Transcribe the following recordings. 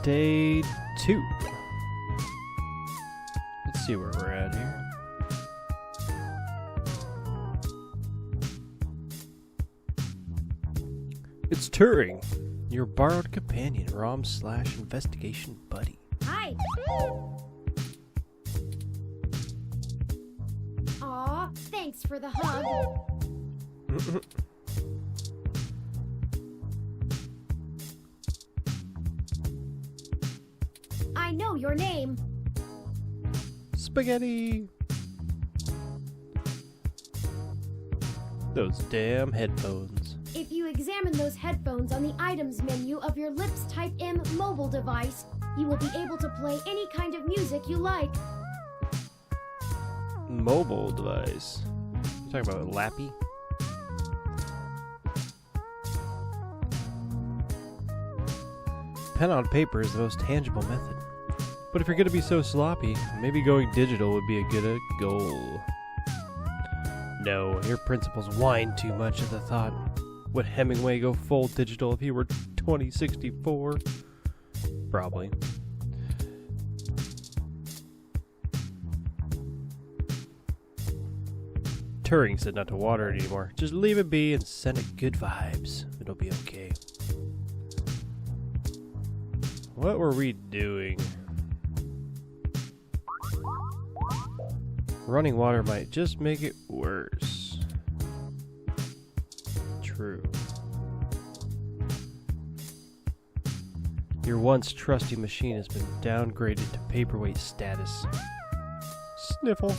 Day 2. Let's see where we're at here. It's Turing, your borrowed companion, ROM/investigation buddy. Hi. Aw, thanks for the hug. I know your name. Spaghetti! Those damn headphones. If you examine those headphones on the items menu of your Lips Type M mobile device, you will be able to play any kind of music you like. Mobile device. You talking about Lappy? Pen on paper is the most tangible method. But if you're going to be so sloppy, maybe going digital would be a good goal. No, your principals whine too much at the thought. Would Hemingway go full digital if he were 2064? Probably. Turing said not to water it anymore. Just leave it be and send it good vibes. It'll be okay. What were we doing? Running water might just make it worse. True. Your once trusty machine has been downgraded to paperweight status. Sniffle.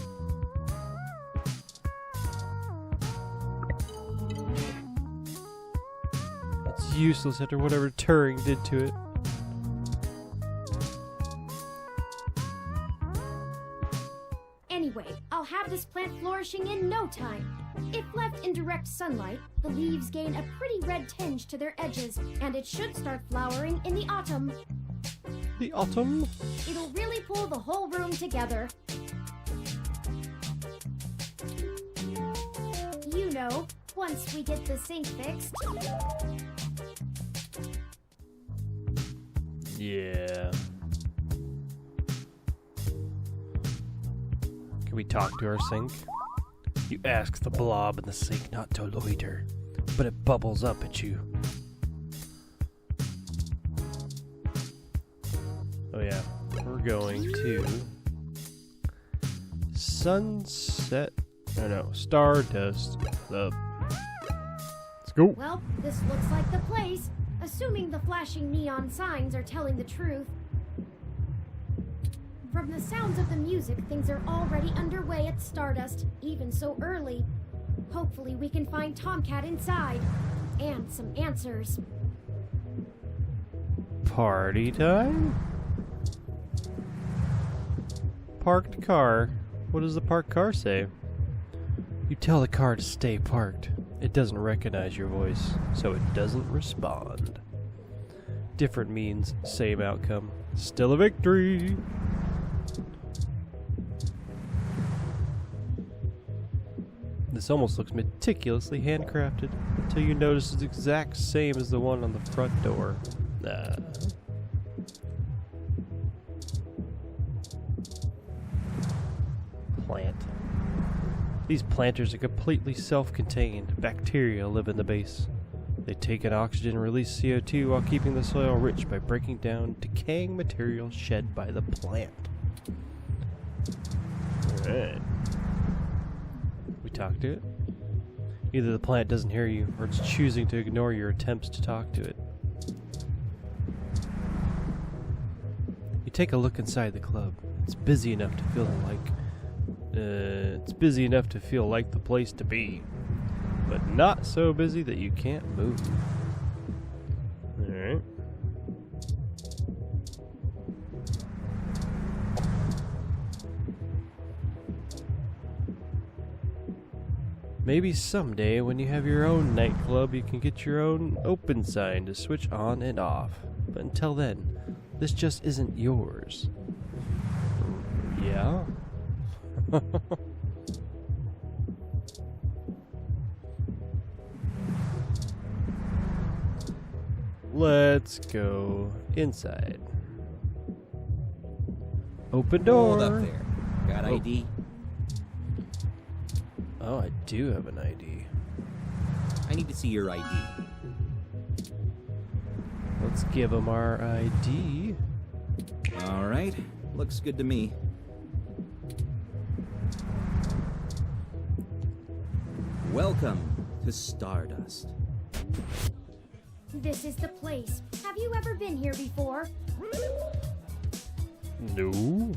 It's useless after whatever Turing did to it. Anyway, I'll have this plant flourishing in no time. If left in direct sunlight, the leaves gain a pretty red tinge to their edges, and it should start flowering in the autumn. The autumn? It'll really pull the whole room together. You know, once we get the sink fixed. Yeah. Can we talk to our sink? You ask the blob in the sink not to loiter, but it bubbles up at you. Oh yeah, we're going to Sunset, Stardust Club. Let's go. Well, this looks like the place, assuming the flashing neon signs are telling the truth. From the sounds of the music, things are already underway at Stardust, even so early. Hopefully we can find Tomcat inside. And some answers. Party time? Parked car. What does the parked car say? You tell the car to stay parked. It doesn't recognize your voice, so it doesn't respond. Different means same outcome. Still a victory! This almost looks meticulously handcrafted until you notice it's the exact same as the one on the front door. Plant. These planters are completely self-contained. Bacteria live in the base. They take in oxygen and release CO2 while keeping the soil rich by breaking down decaying material shed by the plant. Alright. We talk to it. Either the plant doesn't hear you, or it's choosing to ignore your attempts to talk to it. You take a look inside the club. It's busy enough to feel like the place to be, but not so busy that you can't move. All right. Maybe someday when you have your own nightclub, you can get your own open sign to switch on and off. But until then, this just isn't yours. Yeah? Let's go inside. Open door. Hold up there. Got Oh. ID? Oh, I do have an ID. I need to see your ID. Let's give him our ID. All right. Looks good to me. Welcome to Stardust. This is the place. Have you ever been here before? No.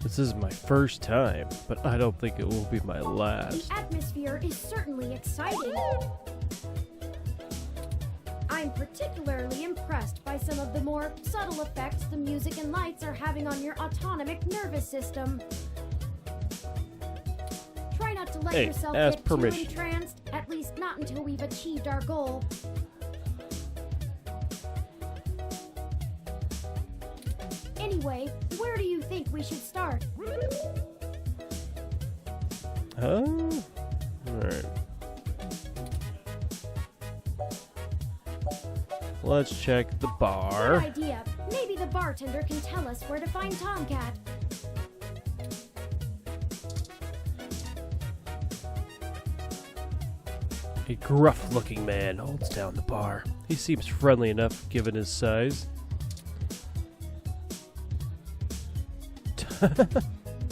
This is my first time, but I don't think it will be my The last. atmosphere is certainly exciting. I'm particularly impressed by some of the more subtle effects the music and lights are having on your autonomic nervous system. Try not to let Hey, yourself ask get permission. too entranced, at least not until we've achieved our goal. Anyway, where do you think we should start? Huh? Alright. Let's check the Good bar. idea. Maybe the bartender can tell us where to find Tomcat. A gruff-looking man holds down the bar. He seems friendly enough given his size.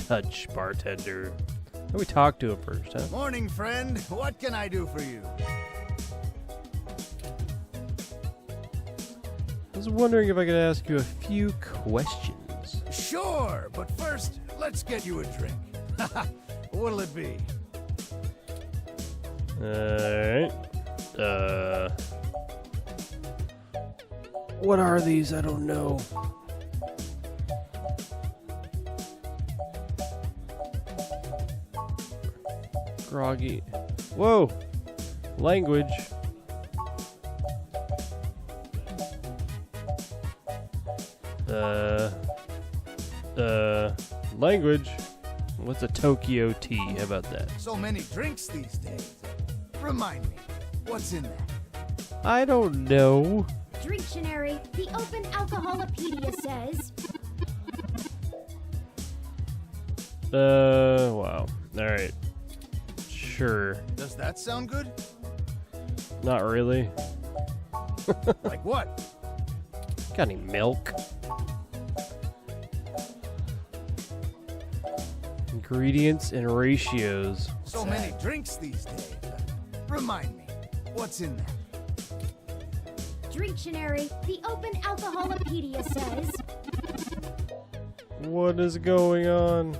Touch, bartender. Let me talk to him first, huh? Morning, friend. What can I do for you? I was wondering if I could ask you a few questions. Sure, but first, let's get you a drink. What'll it be? Alright. What are these? I don't know. Groggy. Whoa! Language. Language. What's a Tokyo tea? How about that? So many drinks these days. Remind me, what's in that? I don't know. Dictionary, the Open Alcoholopedia says. Wow. Alright. Sure. Does that sound good? Not really. Like what? Got any milk? Ingredients and ratios. So many drinks these days. Remind me, what's in that? Dictionary, the Open Alcoholopedia says. What is going on?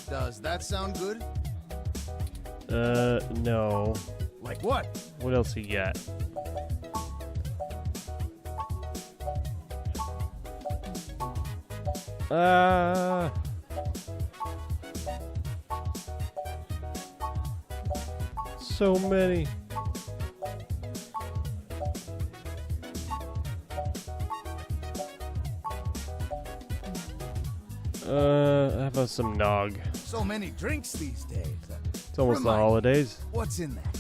Does that sound good? No. Like what? What else you got? So many. How about some nog? So many drinks these days. It's almost the Remind me, holidays. what's in that?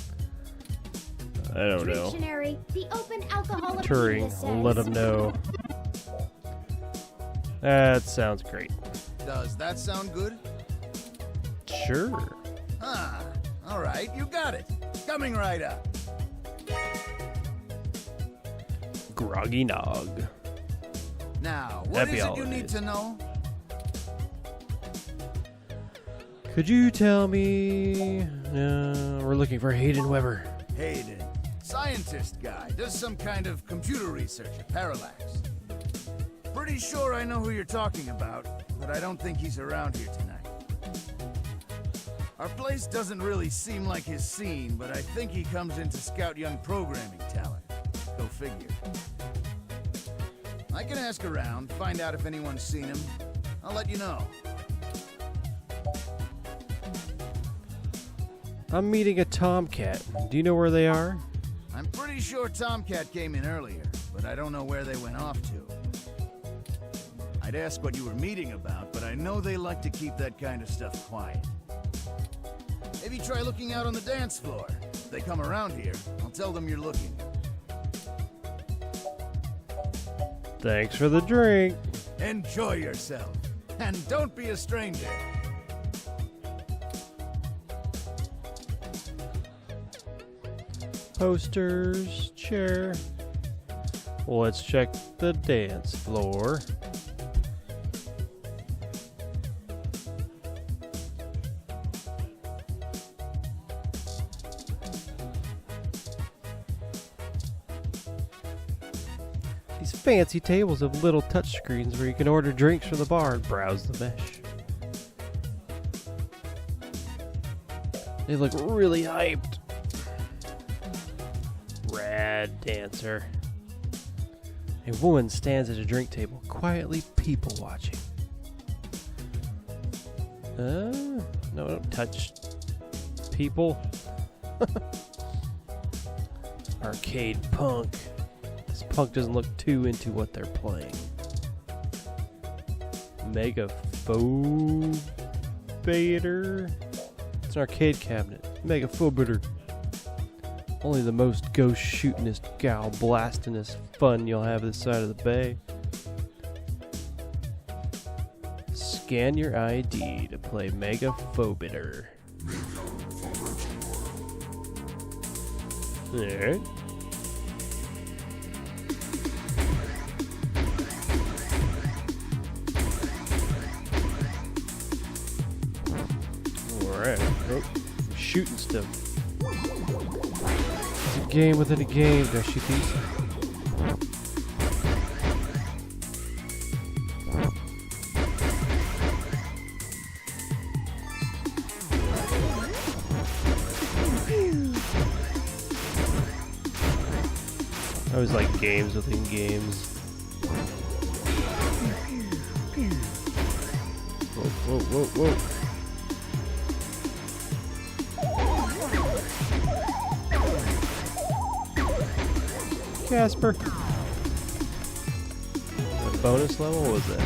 I don't know. Dictionary, the Open Alcoholopedia Turing, says. let him know. That sounds great. Does that sound good? Sure. Ah, all right, you got it. Coming right up. Groggy nog. Now, what Happy is it you need holidays. to know? Could you tell me? We're looking for Hayden Weber. Hayden, scientist guy, does some kind of computer research at Parallax. Pretty sure I know who you're talking about, but I don't think he's around here tonight. Our place doesn't really seem like his scene, but I think he comes in to scout young programming talent. Go figure. I can ask around, find out if anyone's seen him. I'll let you know. I'm meeting a Tomcat. Do you know where they are? I'm pretty sure Tomcat came in earlier, but I don't know where they went off to. I'd ask what you were meeting about, but I know they like to keep that kind of stuff quiet. Maybe try looking out on the dance floor. they come around here, I'll tell them you're looking. Thanks for the drink. Enjoy yourself. And don't be a stranger. Posters, chair. Well, let's check the dance floor. These fancy tables have little touchscreens where you can order drinks from the bar and browse the mesh. They look really hyped. Rad dancer. A woman stands at a drink table, quietly people watching. No, don't touch people. Arcade punk. This punk doesn't look too into what they're playing. Megaphobator. It's an arcade cabinet. Megaphobator. Only the most ghost shootingest, gal blastingest fun you'll have this side of the bay. Scan your ID to play Megaphobator. Alright. Alright. Oh, shooting stuff. It's a game within a game, don't you think? I always like games within games. Whoa, whoa, whoa, whoa. Casper. What bonus level was that?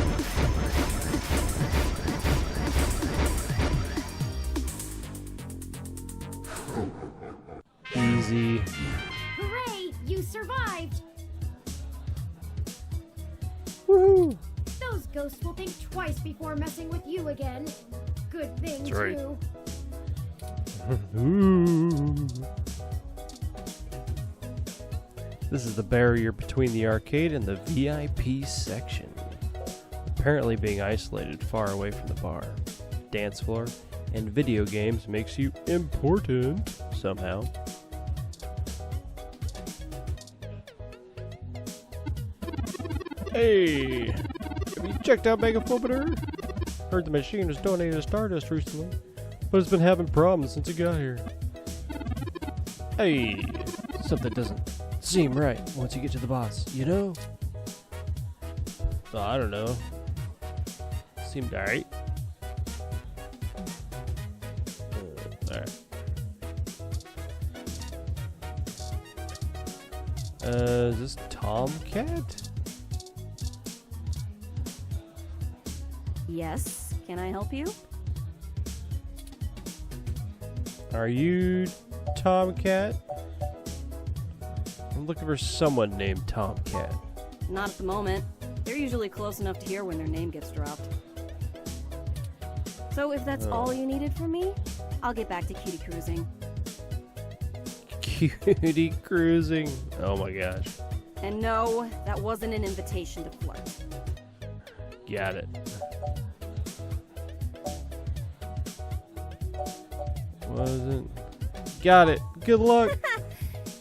Easy. Hooray! You survived! Woohoo! Those ghosts will think twice before messing with you again. Good thing, That's right. too. Ooh. This is the barrier between the arcade and the VIP section. Apparently being isolated far away from the bar, dance floor, and video games makes you important somehow. Hey! Have you checked out Megaphobator? Heard the machine was donated to Stardust recently, but it's been having problems since it got here. Hey! Something doesn't seem right once you get to the boss, you know? Oh, I don't know. Seemed alright. Alright. Is this Tomcat? Yes, can I help you? Are you Tomcat? I'm looking for someone named Tomcat. Not at the moment. They're usually close enough to hear when their name gets dropped. So if that's all you needed from me, I'll get back to cutie cruising. Cutie cruising. Oh my gosh. And no, that wasn't an invitation to flirt. Got it. Wasn't. Got it. Good luck.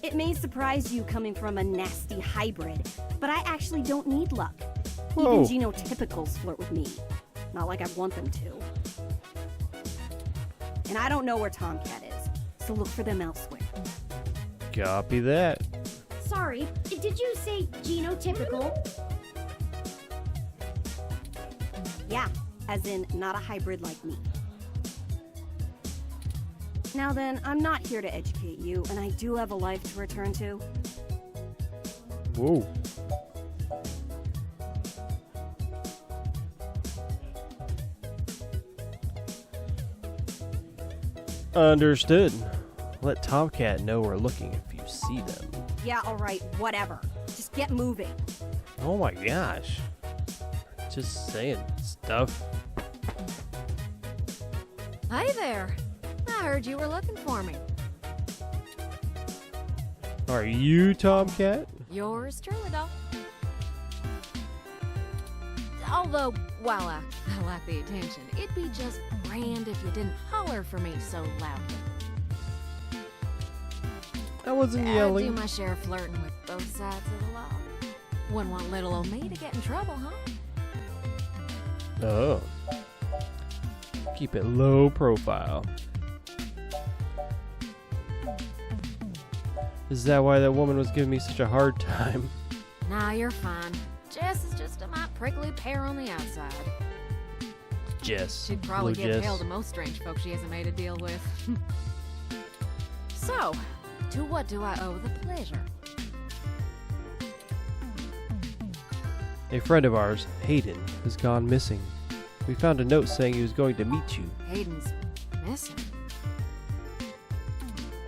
It may surprise you coming from a nasty hybrid, but I actually don't need luck. Whoa. Even genotypicals flirt with me. Not like I want them to. And I don't know where Tomcat is, so look for them elsewhere. Copy that. Sorry, did you say genotypical? Yeah, as in not a hybrid like me. Now then, I'm not here to educate you, and I do have a life to return to. Whoa. Understood. Let Tomcat know we're looking if you see them. Yeah, alright, whatever. Just get moving. Oh my gosh. Just saying stuff. Hi there. I heard you were looking for me. Are you Tomcat? Yours truly, doll. Although, while I like the attention, it'd be just grand if you didn't holler for me so loudly. I wasn't I do yelling. my share of flirting with both sides of the law. Wouldn't want little old me to get in trouble, huh? Oh. Keep it low profile. Is that why that woman was giving me such a hard time? Nah, you're fine. Jess is just a mite prickly pear on the outside. Jess. She'd probably Blue give Jess. hell to most strange folks she hasn't made a deal with. So, to what do I owe the pleasure? A friend of ours, Hayden, has gone missing. We found a note saying he was going to meet you. Hayden's missing.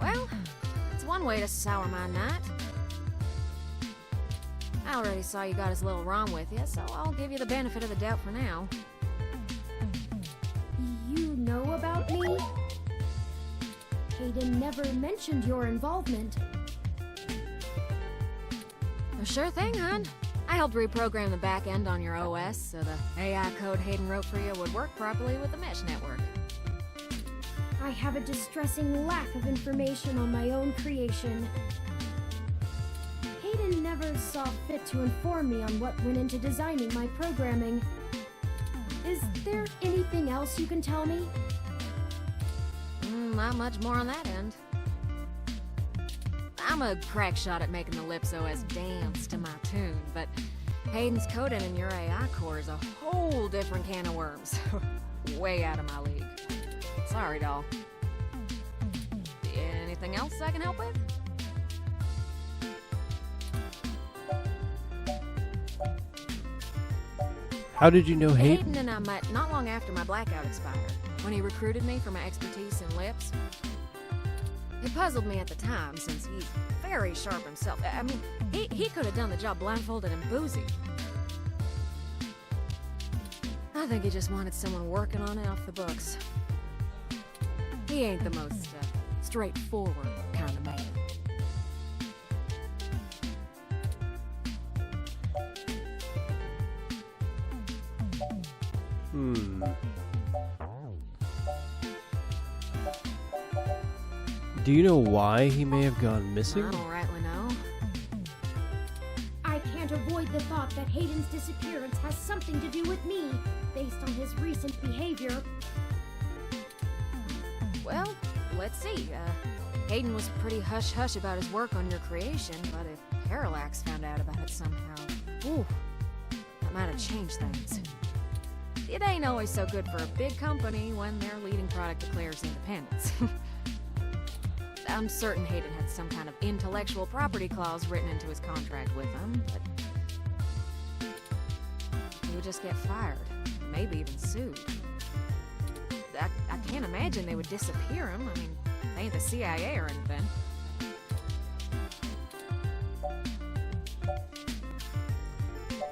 Well, it's one way to sour my night. I already saw you got his little ROM with you, so I'll give you the benefit of the doubt for now. You know about me? Hayden never mentioned your involvement. Well, sure thing, hon. I helped reprogram the back end on your OS so the AI code Hayden wrote for you would work properly with the mesh network. I have a distressing lack of information on my own creation. Hayden never saw fit to inform me on what went into designing my programming. Is there anything else you can tell me? Not much more on that end. I'm a crack shot at making the Lips OS dance to my tune, but Hayden's coding in your AI core is a whole different can of worms. Way out of my league. Sorry, doll. Anything else I can help with? How did you know Hayden? Hayden and I met not long after my blackout expired, when he recruited me for my expertise in lips. It puzzled me at the time, since he's very sharp himself. I mean, he could have done the job blindfolded and boozy. I think he just wanted someone working on it off the books. He ain't the most straightforward kind of man. Do you know why he may have gone missing? I don't rightly know. I can't avoid the thought that Hayden's disappearance has something to do with me, based on his recent behavior. Well, let's see. Hayden was pretty hush-hush about his work on your creation, but if Parallax found out about it somehow, ooh, that might have changed things. It ain't always so good for a big company when their leading product declares independence. I'm certain Hayden had some kind of intellectual property clause written into his contract with them, but he would just get fired, maybe even sued. I can't imagine they would disappear him. I mean, they ain't the CIA or anything.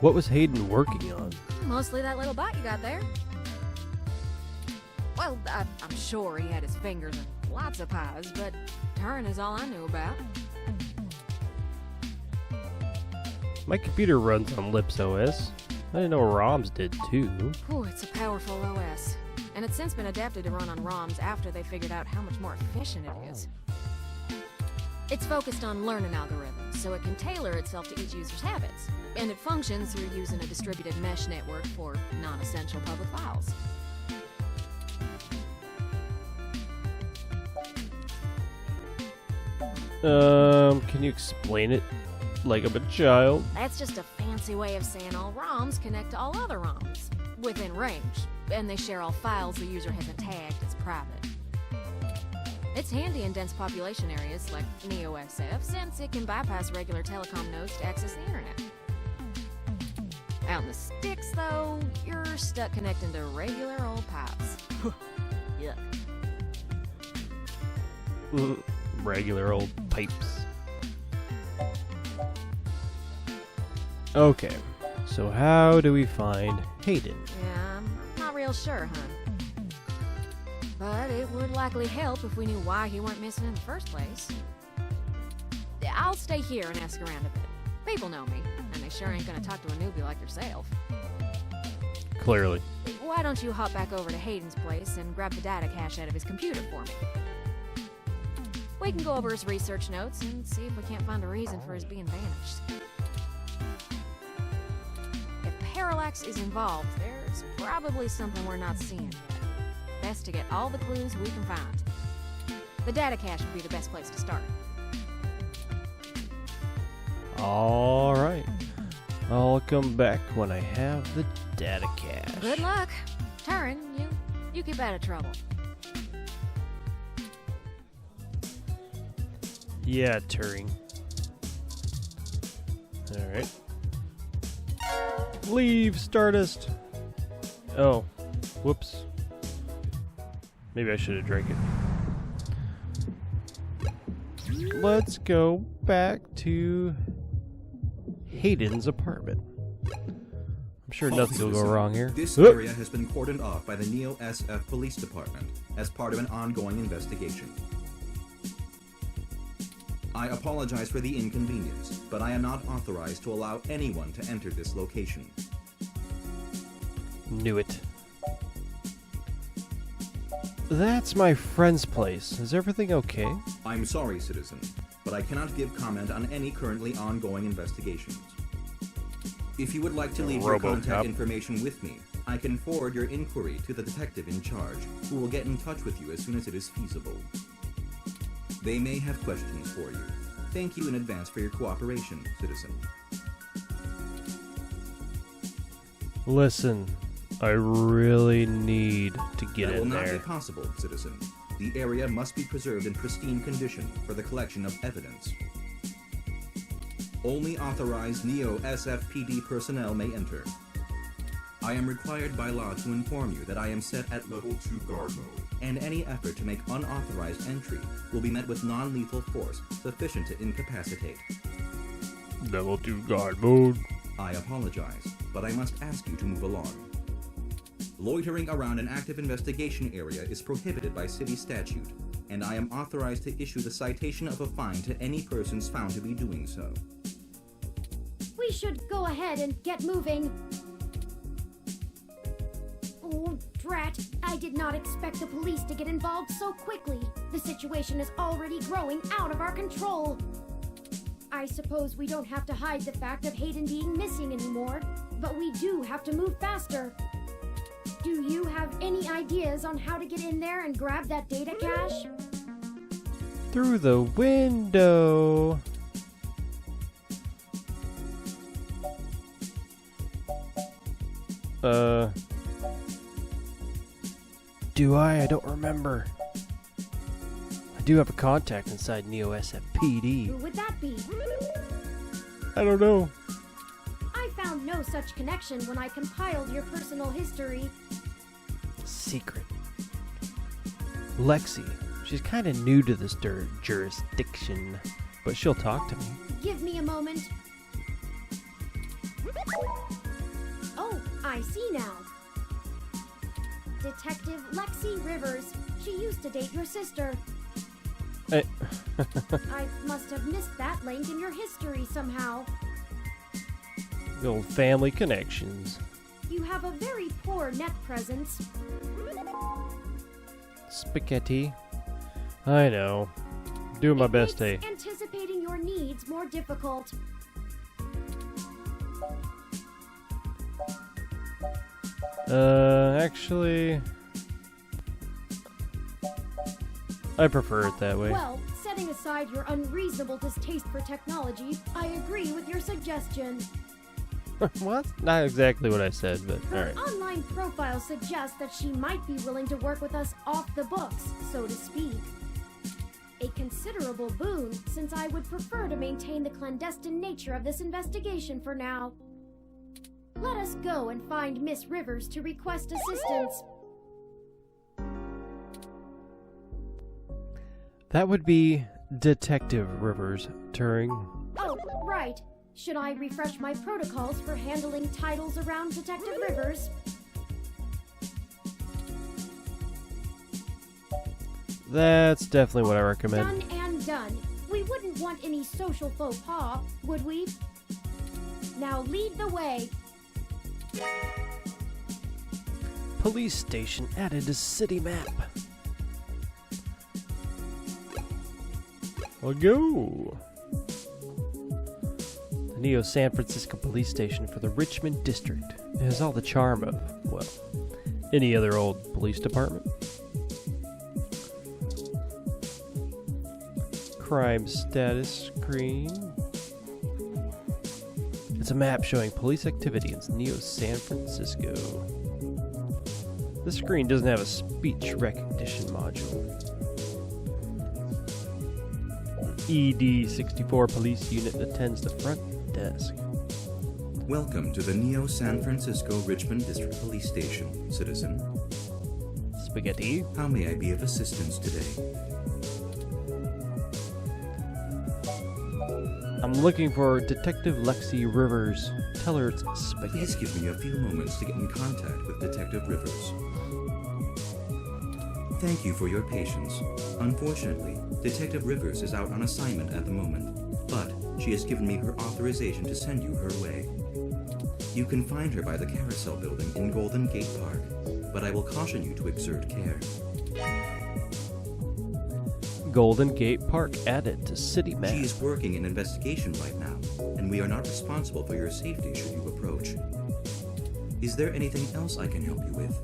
What was Hayden working on? Mostly that little bot you got there. Well, I'm sure he had his fingers in lots of pies, but Turing is all I knew about. My computer runs on Lips OS. I didn't know ROMs did too. Ooh, it's a powerful OS. And it's since been adapted to run on ROMs after they figured out how much more efficient it is. It's focused on learning algorithms, so it can tailor itself to each user's habits. And it functions through using a distributed mesh network for non-essential public files. Can you explain it like I'm a child? That's just a fancy way of saying all ROMs connect to all other ROMs within range, and they share all files the user hasn't tagged as private. It's handy in dense population areas like NeoSF, since it can bypass regular telecom nodes to access the internet. Out in the sticks, though, you're stuck connecting to regular old pipes. Yuck. regular old pipes. Okay, so how do we find Hayden? Yeah, I'm not real sure, hun. But it would likely help if we knew why he weren't missing in the first place. I'll stay here and ask around a bit. People know me, and they sure ain't gonna talk to a newbie like yourself. Clearly. Why don't you hop back over to Hayden's place and grab the data cache out of his computer for me? We can go over his research notes and see if we can't find a reason for his being vanished. If Parallax is involved, there's probably something we're not seeing yet. Best to get all the clues we can find. The data cache would be the best place to start. Alright. I'll come back when I have the data cache. Good luck. Turin, you keep out of trouble. Yeah, Turing. Alright. Leave, Stardust! Oh. Whoops. Maybe I should have drank it. Let's go back to Hayden's apartment. I'm sure nothing will go wrong here. This area has been cordoned off by the Neo SF Police Department as part of an ongoing investigation. I apologize for the inconvenience, but I am not authorized to allow anyone to enter this location. Knew it. That's my friend's place. Is everything okay? I'm sorry, citizen, but I cannot give comment on any currently ongoing investigations. If you would like to leave your contact information with me, I can forward your inquiry to the detective in charge, who will get in touch with you as soon as it is feasible. They may have questions for you. Thank you in advance for your cooperation, citizen. Listen, I really need to get That will in not there. be possible, citizen. The area must be preserved in pristine condition for the collection of evidence. Only authorized Neo SFPD personnel may enter. I am required by law to inform you that I am set at Level 2 guard mode, and any effort to make unauthorized entry will be met with non-lethal force sufficient to incapacitate. Level 2 guard mode. I apologize, but I must ask you to move along. Loitering around an active investigation area is prohibited by city statute, and I am authorized to issue the citation of a fine to any persons found to be doing so. We should go ahead and get moving. Oh, drat. I did not expect the police to get involved so quickly. The situation is already growing out of our control. I suppose we don't have to hide the fact of Hayden being missing anymore, but we do have to move faster. Do you have any ideas on how to get in there and grab that data cache? Through the window. Do I? I don't remember. I do have a contact inside Neo SFPD. Who would that be? I don't know. I found no such connection when I compiled your personal history. Secret. Lexi. She's kind of new to this jurisdiction, but she'll talk to me. Give me a moment. Oh, I see now. Detective Lexi Rivers. She used to date your sister. I must have missed that link in your history somehow. The old family connections. You have a very poor net presence. Spaghetti. I know. Doing my best, hey. Anticipating your needs more difficult. Actually, I prefer it that way. Well, setting aside your unreasonable distaste for technology, I agree with your suggestion. Well, that's not exactly what I said, but Her alright. online profile suggests that she might be willing to work with us off the books, so to speak. A considerable boon, since I would prefer to maintain the clandestine nature of this investigation for now. Let us go and find Miss Rivers to request assistance. That would be Detective Rivers Turing. Oh, right. Should I refresh my protocols for handling titles around Detective Rivers? That's definitely what I recommend. Done and done. We wouldn't want any social faux pas, would we? Now lead the way. Police station added to city map. I'll go. The Neo San Francisco police station for the Richmond district. It has all the charm of, well, any other old police department. Crime status screen. It's a map showing police activity in Neo San Francisco. This screen doesn't have a speech recognition module. ED-64 police unit attends the front desk. Welcome to the Neo San Francisco Richmond District Police Station, citizen. Spaghetti. How may I be of assistance today? I'm looking for Detective Lexi Rivers. Tell her it's spaghetti. Please give me a few moments to get in contact with Detective Rivers. Thank you for your patience. Unfortunately, Detective Rivers is out on assignment at the moment, but she has given me her authorization to send you her way. You can find her by the Carousel Building in Golden Gate Park, but I will caution you to exert care. Golden Gate Park added to city map. She is working an investigation right now, and we are not responsible for your safety should you approach. Is there anything else I can help you with?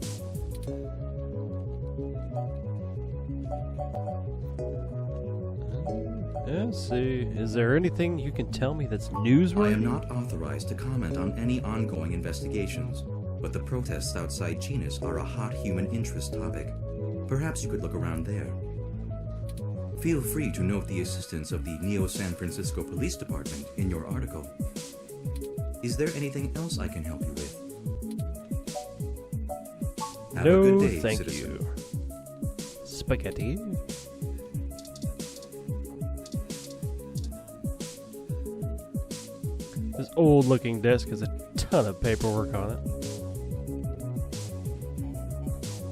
Let's see. Is there anything you can tell me that's newsworthy? I am not authorized to comment on any ongoing investigations, but the protests outside Genus are a hot human interest topic. Perhaps you could look around there. Feel free to note the assistance of the Neo San Francisco Police Department in your article. Is there anything else I can help you with? Have a good day, thank citizen. you. Spaghetti. This old-looking desk has a ton of paperwork on it.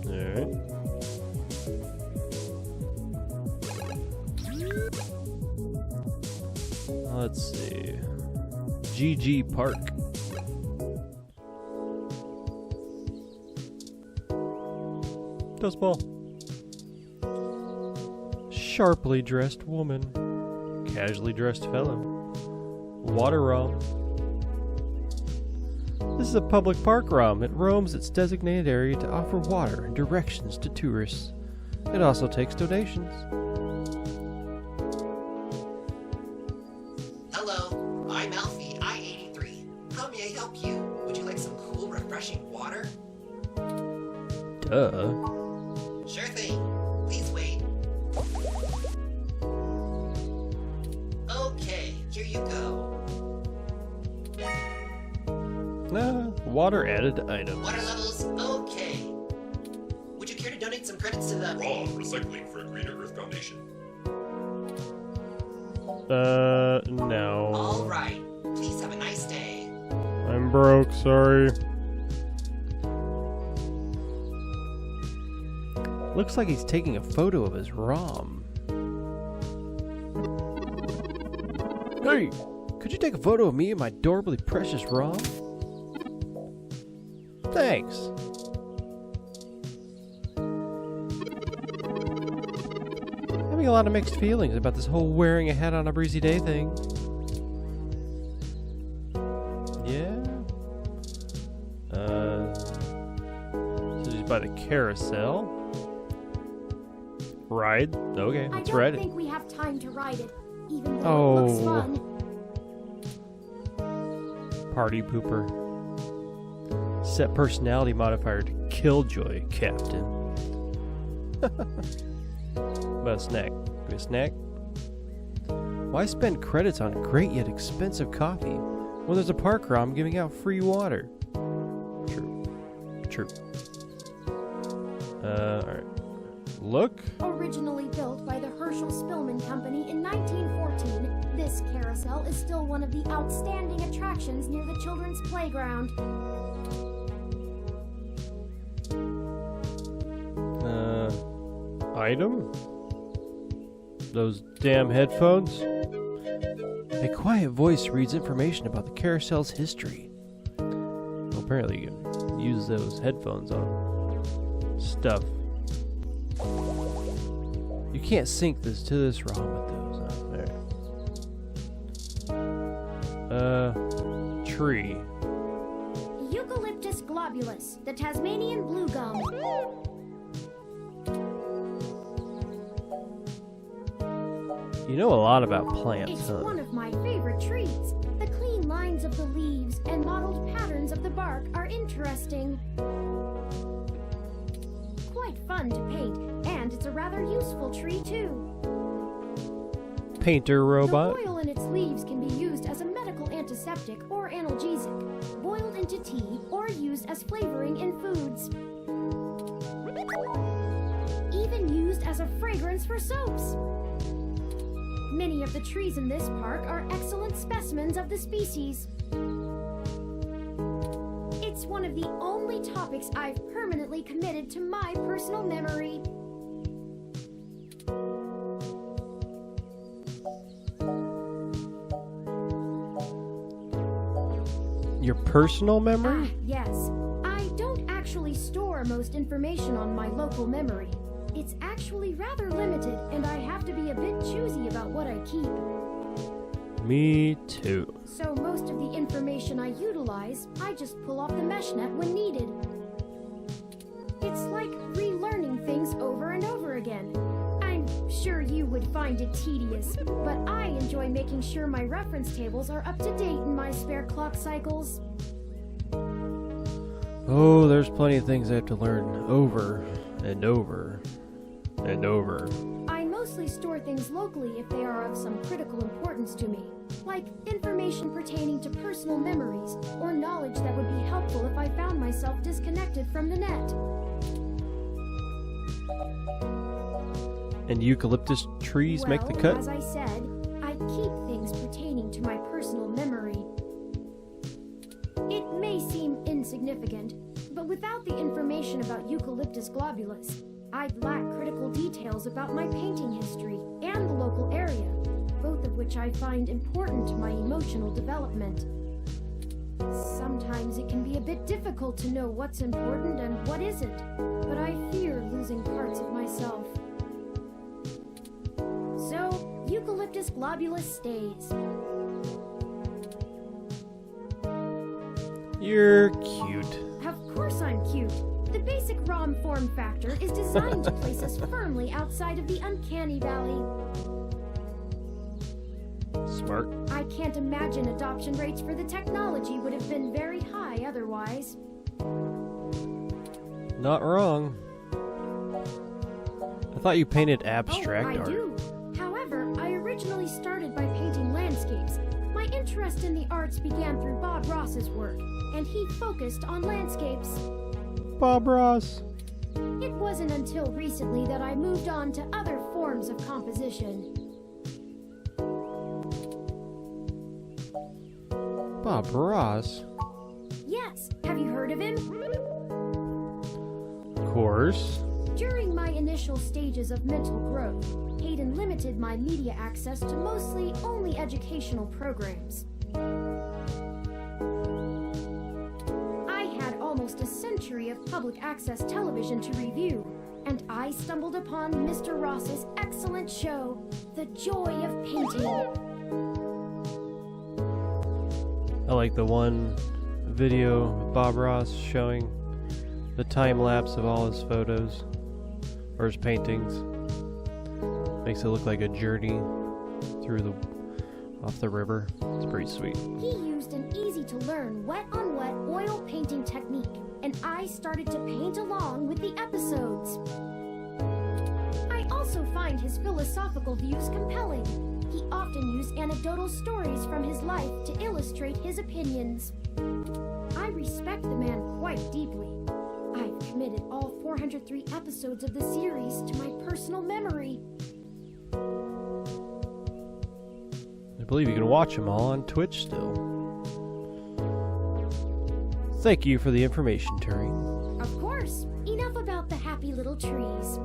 Alright. Let's see. GG Park. Dust ball. Sharply dressed woman. Casually dressed fellow. Water rom. This is a public park rom. It roams its designated area to offer water and directions to tourists. It also takes donations. Hello, I'm Alfie, I-83. How may I help you? Would you like some cool, refreshing water? Duh. Sure thing. Please wait. Okay, here you go. Water added items. Water levels, okay. Would you care to donate some credits to the... Raw recycling for a Greener Earth Foundation. No. Alright, please have a nice day. I'm broke, sorry. Looks like he's taking a photo of his ROM. Hey! Could you take a photo of me and my adorably precious ROM? Thanks. Having a lot of mixed feelings about this whole wearing a hat on a breezy day thing. Yeah. So she's by the carousel. Ride? Okay, I let's don't ride think it. we have time to ride it, even though it looks fun. Party pooper. Set personality modifier to Killjoy, Captain. About a snack. Give me a snack. Why spend credits on great yet expensive coffee when there's a park ROM giving out free water? True. True. Alright. Look. Originally built by the Herschel Spillman Company in 1914, this carousel is still one of the outstanding attractions near the children's playground. Item? Those damn headphones? A quiet voice reads information about the carousel's history. Well, apparently you can use those headphones on stuff. You can't sync this to this ROM with those. Tree. Eucalyptus globulus, the Tasmanian blue gum. You know a lot about plants, It's huh? one of my favorite trees. The clean lines of the leaves and mottled patterns of the bark are interesting. Quite fun to paint, and it's a rather useful tree too. Painter robot. The oil in its leaves can be used as a medical antiseptic or analgesic, boiled into tea, or used as flavoring in foods. Even used as a fragrance for soaps. Many of the trees in this park are excellent specimens of the species. It's one of the only topics I've permanently committed to my personal memory. Your personal memory? Yes. I don't actually store most information on my local memory. It's actually rather limited, and I have to be a bit choosy about what I keep. Me too. So most of the information I utilize, I just pull off the mesh net when needed. It's like relearning things over and over again. I'm sure you would find it tedious, but I enjoy making sure my reference tables are up to date in my spare clock cycles. Oh, there's plenty of things I have to learn over and over and over. I mostly store things locally if they are of some critical importance to me, like information pertaining to personal memories or knowledge that would be helpful if I found myself disconnected from the net. And eucalyptus trees make the cut? As I said, I keep things pertaining to my personal memory. It may seem insignificant, but without the information about Eucalyptus globulus, I'd lack critical details about my painting history and the local area, both of which I find important to my emotional development. Sometimes it can be a bit difficult to know what's important and what isn't, but I fear losing parts of myself. So, Eucalyptus globulus stays. You're cute. Of course I'm cute. The basic ROM form factor is designed to place us firmly outside of the uncanny valley. Smart. I can't imagine adoption rates for the technology would have been very high otherwise. Not wrong. I thought you painted abstract I art. do. However, I originally started by painting landscapes. My interest in the arts began through Bob Ross's work, and he focused on landscapes. Bob Ross. It wasn't until recently that I moved on to other forms of composition. Bob Ross? Yes, have you heard of him? Of course. During my initial stages of mental growth, Hayden limited my media access to mostly only educational programs. I had almost a century of public access television to review, and I stumbled upon Mr. Ross's excellent show, The Joy of Painting. I like the one video of Bob Ross showing the time lapse of all his photos or his paintings. Makes it look like a journey through off the river. It's pretty sweet. He used an easy-to-learn wet-on-wet oil painting technique, and I started to paint along with the episodes. I also find his philosophical views compelling. He often used anecdotal stories from his life to illustrate his opinions. I respect the man quite deeply. I've committed all 403 episodes of the series to my personal memory. I believe you can watch them all on Twitch still. Thank you for the information, Turing. Of course. Enough about the happy little trees.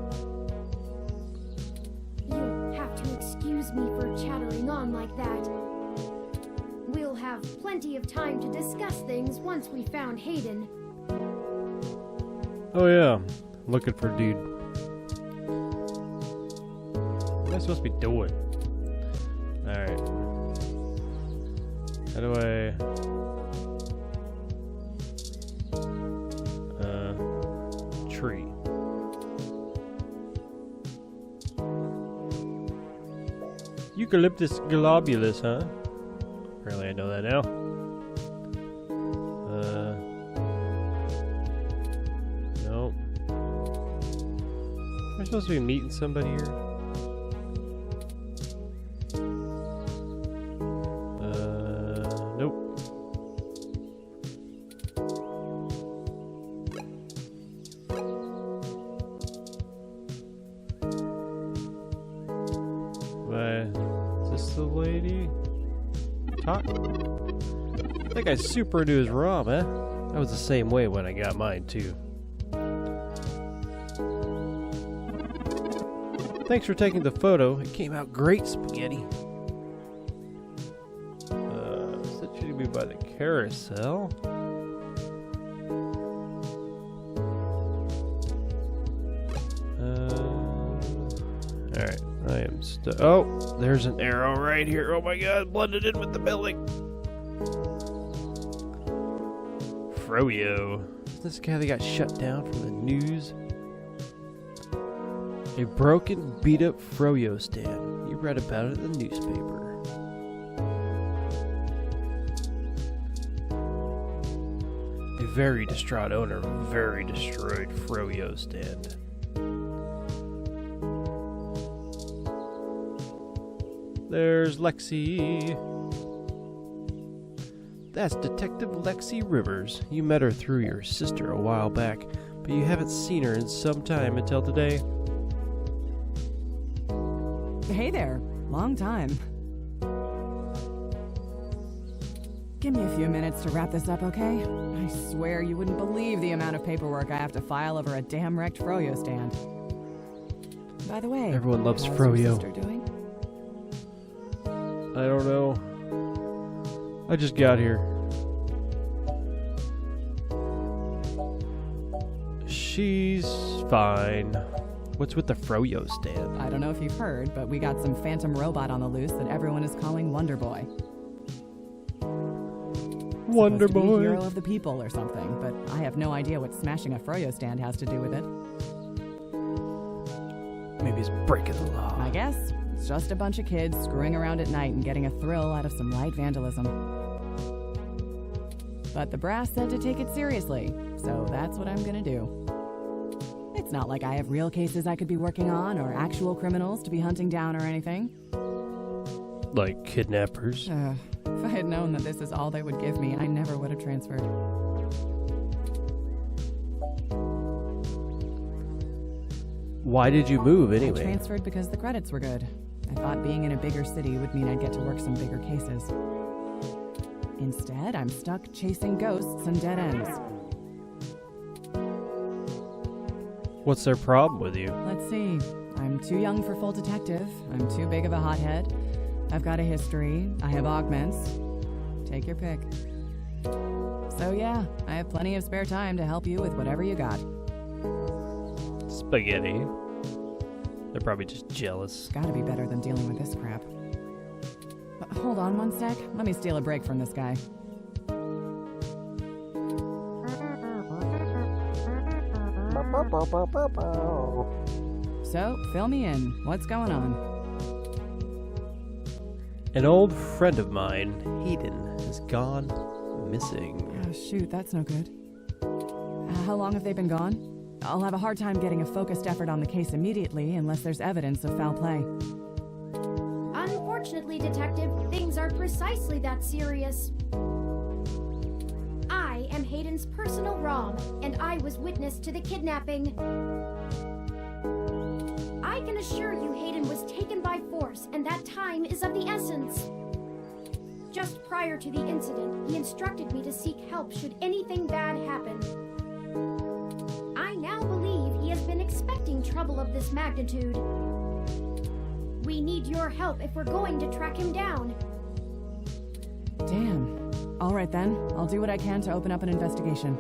You'll have to excuse me for chattering on like that. We'll have plenty of time to discuss things once we found Hayden. Oh yeah, looking for a dude. What am I supposed to be doing? Alright. How do I... tree. Eucalyptus globulus, huh? Apparently I know that now. Nope. Am I supposed to be meeting somebody here? Nope. Is this the lady? Talk? I think I super into his ROM, eh? That was the same way when I got mine, too. Thanks for taking the photo. It came out great, Spaghetti. That should be by the carousel. Alright, I am stuck. Oh, there's an arrow right here. Oh my god, blended in with the building. Froyo. Is this guy that got shut down from the news? A broken, beat-up Froyo stand. You read about it in the newspaper. A very distraught owner of a very destroyed Froyo stand. There's Lexi. That's Detective Lexi Rivers. You met her through your sister a while back, but you haven't seen her in some time until today. Hey there. Long time. Give me a few minutes to wrap this up, okay? I swear you wouldn't believe the amount of paperwork I have to file over a damn wrecked Froyo stand. By the way, everyone loves how's Froyo. Your sister doing? I don't know. I just got here. She's fine. What's with the Froyo stand? I don't know if you've heard, but we got some phantom robot on the loose that everyone is calling Wonder Boy. Wonder Supposed to be Boy. Hero of the people or something, but I have no idea what smashing a Froyo stand has to do with it. Maybe it's breaking the law. I guess. It's just a bunch of kids screwing around at night and getting a thrill out of some light vandalism. But the brass said to take it seriously, so that's what I'm gonna do. It's not like I have real cases I could be working on or actual criminals to be hunting down or anything. Like kidnappers. If I had known that this is all they would give me, I never would have transferred. Why did you move anyway? I transferred because the credits were good. I thought being in a bigger city would mean I'd get to work some bigger cases. Instead, I'm stuck chasing ghosts and dead ends. What's their problem with you? Let's see. I'm too young for full detective. I'm too big of a hothead. I've got a history. I have augments. Take your pick. So yeah, I have plenty of spare time to help you with whatever you got. Spaghetti. They're probably just jealous. Gotta be better than dealing with this crap. Hold on one sec. Let me steal a break from this guy. So, fill me in. What's going on? An old friend of mine, Hayden, has gone missing. Oh, shoot, that's no good. How long have they been gone? I'll have a hard time getting a focused effort on the case immediately unless there's evidence of foul play. Unfortunately, Detective, things are precisely that serious. I am Hayden's personal ROM, and I was witness to the kidnapping. I can assure you Hayden was taken by force, and that time is of the essence. Just prior to the incident, he instructed me to seek help should anything bad happen. I now believe he has been expecting trouble of this magnitude. We need your help if we're going to track him down. Damn. All right then, I'll do what I can to open up an investigation.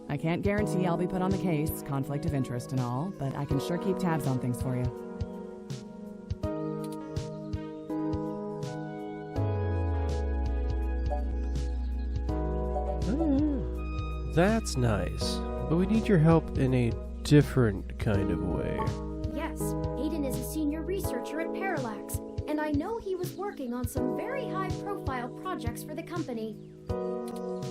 I can't guarantee I'll be put on the case, conflict of interest and all, but I can sure keep tabs on things for you. That's nice, but we need your help in a different kind of way. Yes, Hayden is a senior researcher at Parallax, and I know he was working on some very high-profile projects for the company.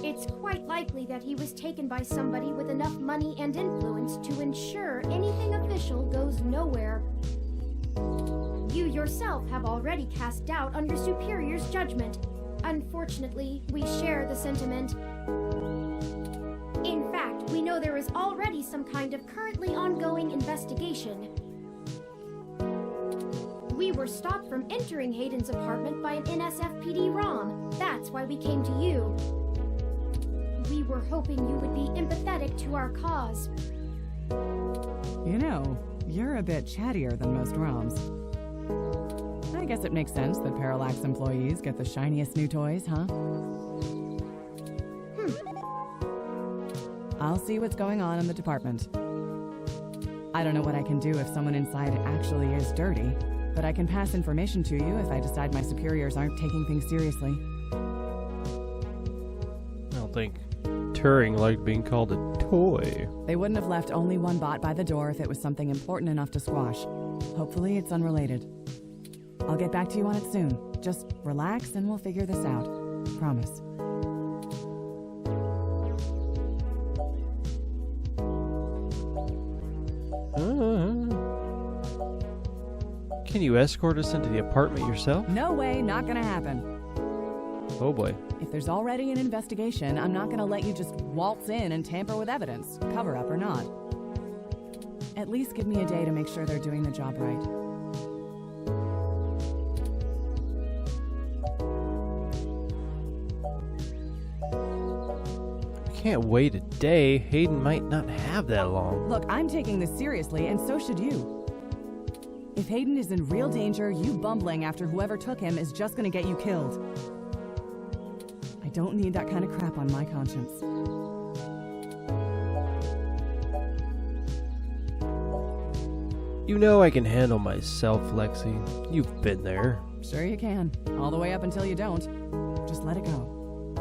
It's quite likely that he was taken by somebody with enough money and influence to ensure anything official goes nowhere. You yourself have already cast doubt on your superior's judgment. Unfortunately, we share the sentiment. In fact, we know there is already some kind of currently ongoing investigation. We were stopped from entering Hayden's apartment by an NSFPD ROM. That's why we came to you. We were hoping you would be empathetic to our cause. You know, you're a bit chattier than most ROMs. I guess it makes sense that Parallax employees get the shiniest new toys, huh? I'll see what's going on in the department. I don't know what I can do if someone inside actually is dirty, but I can pass information to you if I decide my superiors aren't taking things seriously. I don't think Turing liked being called a toy. They wouldn't have left only one bot by the door if it was something important enough to squash. Hopefully it's unrelated. I'll get back to you on it soon. Just relax and we'll figure this out. Promise. Can you escort us into the apartment yourself? No way, not gonna happen. Oh boy. If there's already an investigation, I'm not gonna let you just waltz in and tamper with evidence, cover up or not. At least give me a day to make sure they're doing the job right. Can't wait a day. Hayden might not have that long. Look, I'm taking this seriously, and so should you. If Hayden is in real danger, you bumbling after whoever took him is just gonna get you killed. I don't need that kind of crap on my conscience. You know I can handle myself, Lexi. You've been there. Sure you can. All the way up until you don't. Just let it go.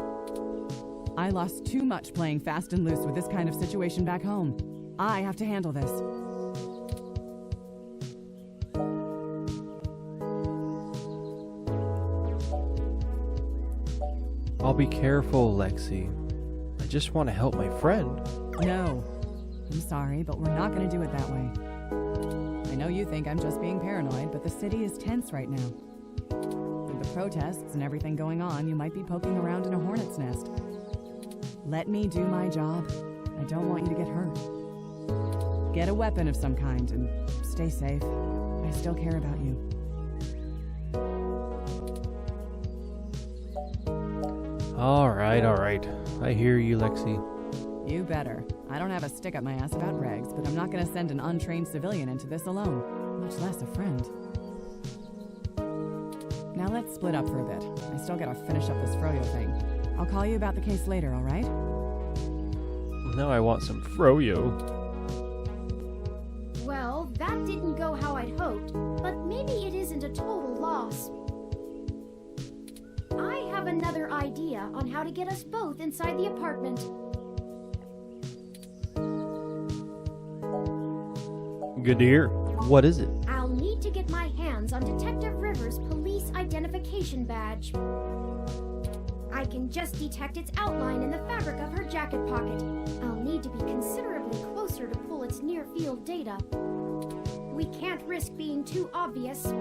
I lost too much playing fast and loose with this kind of situation back home. I have to handle this. I'll be careful, Lexi. I just want to help my friend. No. I'm sorry, but we're not going to do it that way. I know you think I'm just being paranoid, but the city is tense right now. With the protests and everything going on, you might be poking around in a hornet's nest. Let me do my job. I don't want you to get hurt. Get a weapon of some kind and stay safe. I still care about you. All right. I hear you, Lexi. You better. I don't have a stick up my ass about regs, but I'm not going to send an untrained civilian into this alone, much less a friend. Now let's split up for a bit. I still gotta finish up this froyo thing. I'll call you about the case later, all right? Now I want some froyo. Well, that didn't go how I'd hoped, but maybe it isn't a total loss. I have another idea on how to get us both inside the apartment. Good to hear. What is it? I'll need to get my hands on Detective Rivers' police identification badge. I can just detect its outline in the fabric of her jacket pocket. I'll need to be considerably closer to pull its near-field data. We can't risk being too obvious.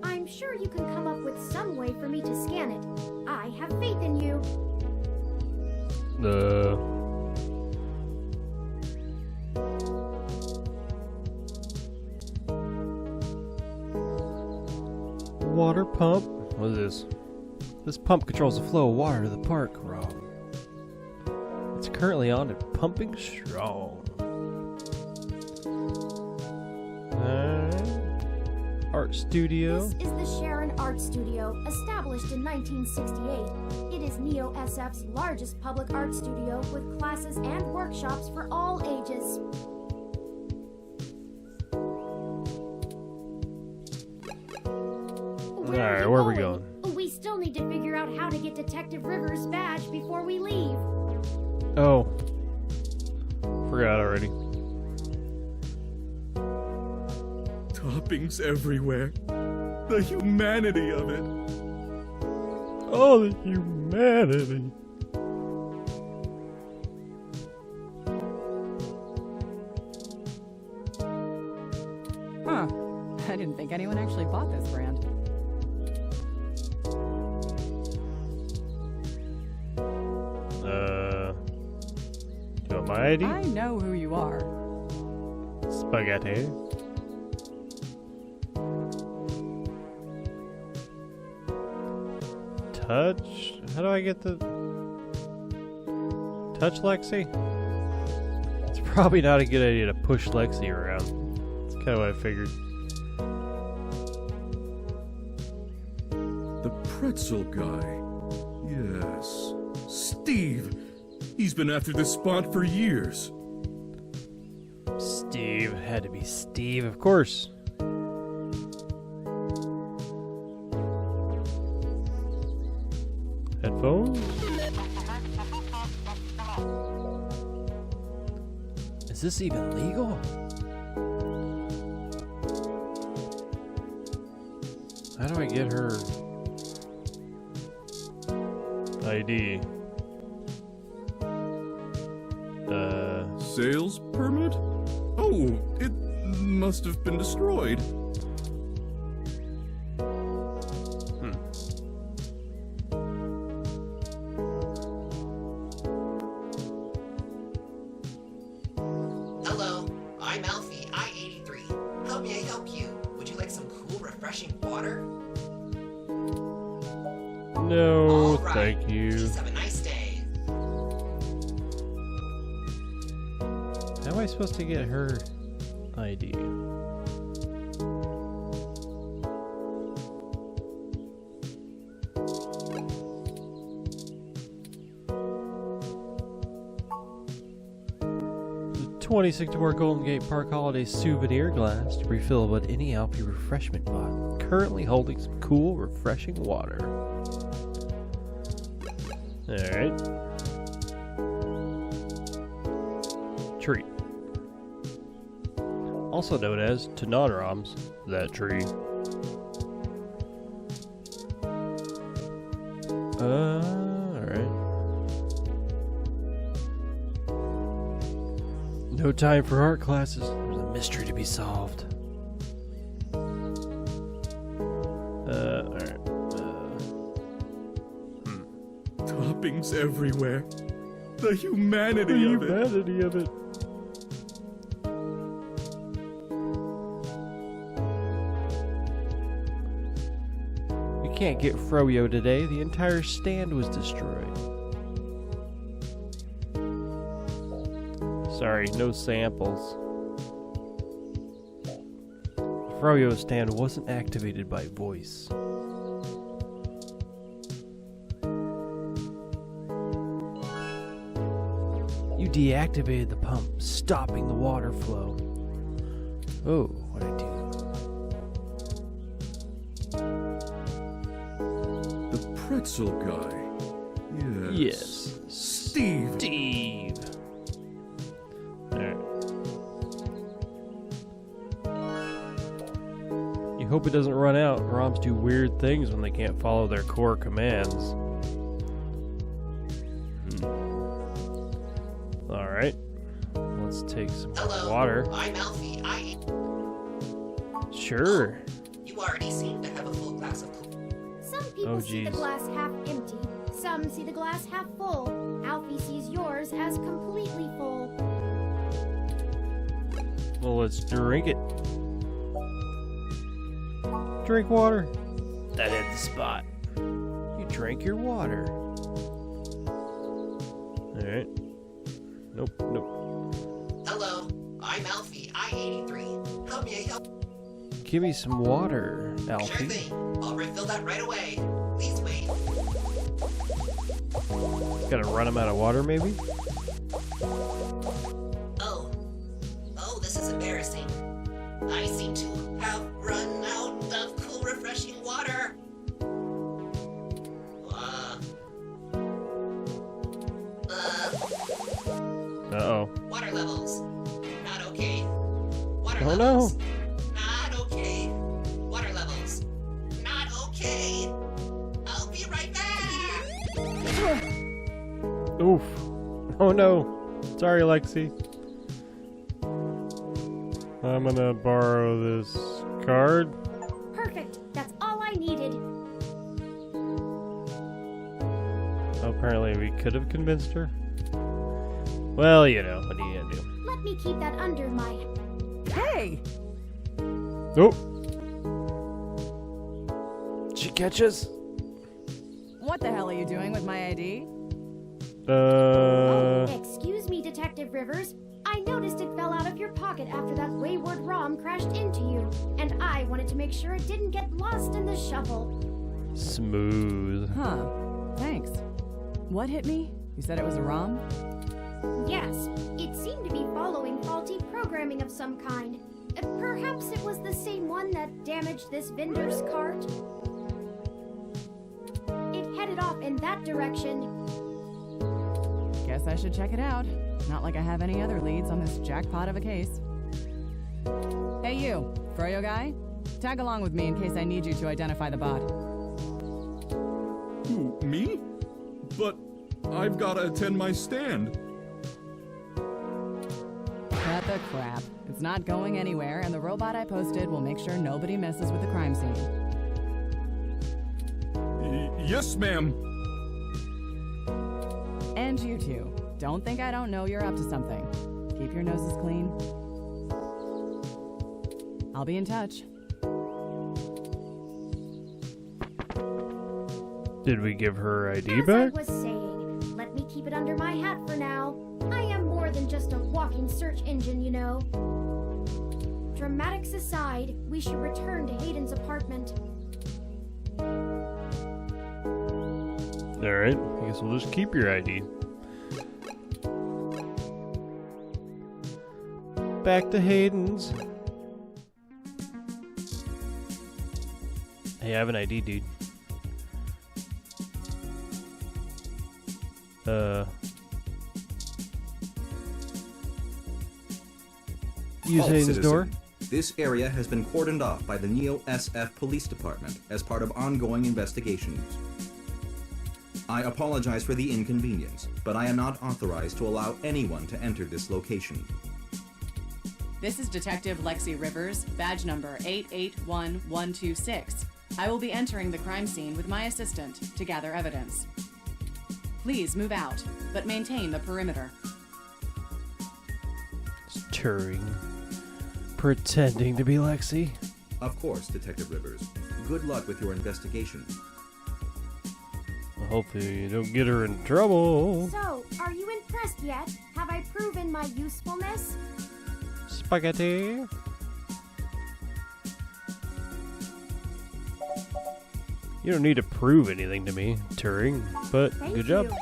I'm sure you can come up with some way for me to scan it. I have faith in you. Water pump? What is this? This pump controls the flow of water to the park, Rob. It's currently on and pumping strong. Art studio. This is the Sharon Art Studio, established in 1968. It is Neo SF's largest public art studio with classes and workshops for all ages. Alright, where are we going? We still need to figure out how to get Detective Rivers' badge before we leave. Oh. Forgot already. Toppings everywhere. The humanity of it. Oh, the humanity. Huh. I didn't think anyone actually bought this brand. Do you want my ID? I know who you are. Spaghetti. Touch? How do I get the... Touch Lexi? It's probably not a good idea to push Lexi around. That's kind of what I figured. The pretzel guy. Yes. Steve. He's been after this spot for years. Steve. Had to be Steve, of course. Headphones? Is this even legal? How do I get her ID? Sales permit? Oh, it must have been destroyed. Hello, I'm Alfie, I-83. How may I help you? Would you like some cool, refreshing water? No, All right. thank you. Please have a nice day. How am I supposed to get her ID? The 2064 Golden Gate Park Holiday souvenir glass, refillable at any Alfie refreshment pot, currently holding some cool, refreshing water. Alright. Tree. Also known as to non-ROMs, that tree. Alright. No time for art classes. There's a mystery to be solved. Alright. Toppings everywhere. The humanity of it. humanity of it. We can't get Froyo today. The entire stand was destroyed. Sorry, no samples. The Froyo stand wasn't activated by voice. You deactivated the pump, stopping the water flow. Oh, what'd I do? The pretzel guy. Yes. Steve. Steve. Alright. You hope it doesn't run out. ROMs do weird things when they can't follow their core commands. Alright. Let's take some Hello, water. I'm Alfie, Sure. You already seem to have a full glass of cool. Some people see the glass half empty, some see the glass half full. Alfie he sees yours as completely full. Well, let's drink it. Drink water. That hit the spot. You drank your water. Alright. Nope, nope. Hello, I'm Alfie, I-83. How may I help? Give me some water, Sure Alfie. thing. I'll refill that right away. Please wait. Gotta run him out of water, maybe? Oh. Oh, this is embarrassing. I seem to have run out of cool, refreshing water. Uh-oh. Water levels. Not okay. Water Oh, levels. no. Not okay. Water levels. Not okay. I'll be right back. Oof. Oh no. Sorry, Lexi. I'm gonna borrow this card. Perfect. That's all I needed. Apparently we could have convinced her. Well, you know, what are you gonna do? Let me keep that under my... Hey! Nope. She catches. What the hell are you doing with my ID? Excuse me, Detective Rivers. I noticed it fell out of your pocket after that wayward ROM crashed into you, and I wanted to make sure it didn't get lost in the shuffle. Smooth. Huh. Thanks. What hit me? You said it was a ROM? Yes, it seemed to be following faulty programming of some kind. Perhaps it was the same one that damaged this vendor's cart. It headed off in that direction. Guess I should check it out. Not like I have any other leads on this jackpot of a case. Hey you, Froyo guy? Tag along with me in case I need you to identify the bot. Who, me? But I've gotta attend my stand. Cut the crap. It's not going anywhere, and the robot I posted will make sure nobody messes with the crime scene. Yes, ma'am. And you two. Don't think I don't know you're up to something. Keep your noses clean. I'll be in touch. Did we give her ID As back? I was saying, let me keep it under my hat for now. I am more than just a walking search engine, you know. Dramatics aside, we should return to Hayden's apartment. Alright, I guess we'll just keep your ID. Back to Hayden's. Hey, I have an ID, dude. Use Halt, Hayden's citizen. door. This area has been cordoned off by the Neo SF Police Department as part of ongoing investigations. I apologize for the inconvenience, but I am not authorized to allow anyone to enter this location. This is Detective Lexi Rivers, badge number 881126. I will be entering the crime scene with my assistant to gather evidence. Please move out, but maintain the perimeter. Turing. Pretending to be Lexi. Of course, Detective Rivers. Good luck with your investigation. Well, hopefully you don't get her in trouble. So, are you impressed yet? Have I proven my usefulness? Spaghetti. You don't need to prove anything to me, Turing, but Thank good job. you.